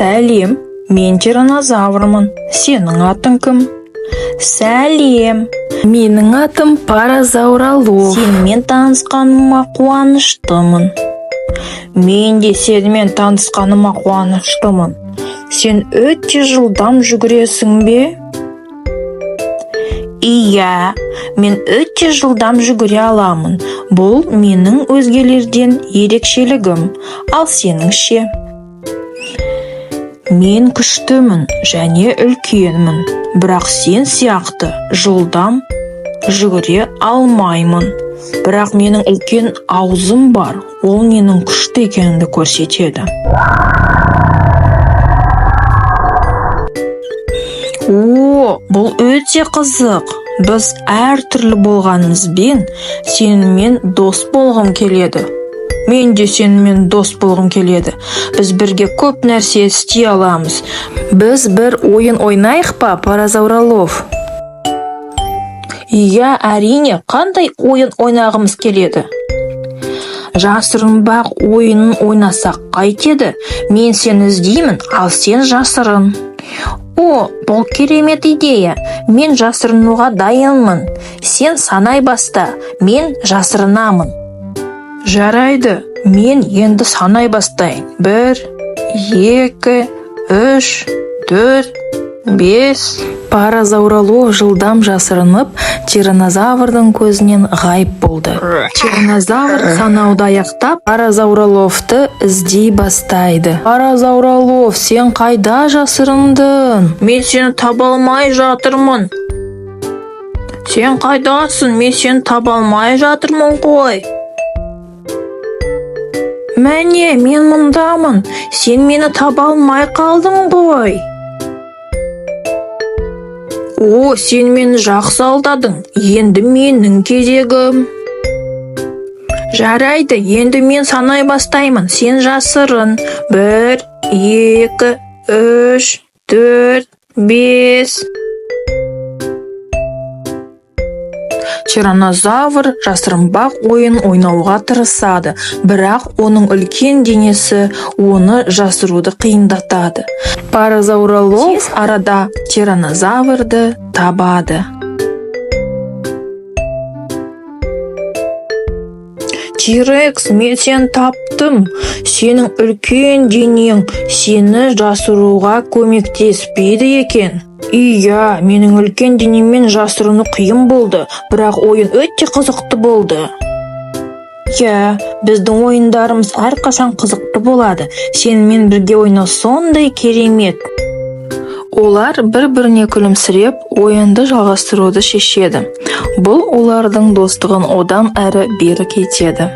Сәлем, мен тиранозаврмын. Сенің атың кім? Сәлем, Менің атым Паразауролов. сенімен танысқаныма қуаныштымын. Мен де сенімен танысқаныма қуаныштымын. Сен өте жылдам жүгіресің бе? Иә, мен өте жылдам жүгіре аламын. Бұл менің өзгелерден ерекшелігім. Ал сенің ше? Мен күштімін және үлкенмін, бірақ сен сияқты жылдам жүгіре алмаймын. Бірақ менің үлкен аузым бар, ол менің күшті екенімді көрсетеді. О, бұл өте қызық. Біз әртүрлі болғанымызбен сенімен дос болғым келеді. Мен де сенімен дос болғым келеді. Біз бірге көп нәрсе істей аламыз. Біз бір ойын ойнайық па, Паразауролов? Иә, әрине, қандай ойын ойнағымыз келеді? Жасырын бақ ойынын ойнасақ қайтеді? Мен сені іздеймін, ал сен жасырын. О, бұл керемет идея. Мен жасырынуға дайынмын. Сен санай баста, мен жасырынамын. Жарайды, мен енді санай бастайын. 1, 2, 3, 4, 5. Паразауролов жылдам жасырынып, тиранозаврдың көзінен ғайып болды. Тиранозавр санауды аяқтап, Паразауроловты іздей бастайды. Паразауролов, сен қайда жасырындың? Мен сені таба алмай жатырмын. Сен қайдасың? Мен сені таба алмай жатырмын ғой. Мәне, мен мұндамын. Сен мені таба алмай қалдың ғой. О, сен мені жақсы алдадың. Енді менің кезегім. Жарайды, енді мен санай бастаймын. Сен жасырын. 1, 2, 3, 4, 5. Тиранозавр жасырынбақ ойын ойнауға тырысады, бірақ оның үлкен денесі оны жасыруды қиындатады. Паразауролов Арада тиранозаврды табады. Тирекс, мен сені таптым. Сенің үлкен денең сені жасыруға көмектеспейді екен. Иә, менің үлкен денеммен жасырыну қиын болды, бірақ ойын өте қызықты болды. Иә, біздің ойындарымыз әрқашан қызықты болады. Сенімен бірге ойнау сондай керемет. Олар бір-біріне күлімсіреп, ойынды жалғастыруды шешеді. Бұл олардың достығын одан әрі бері кетеді.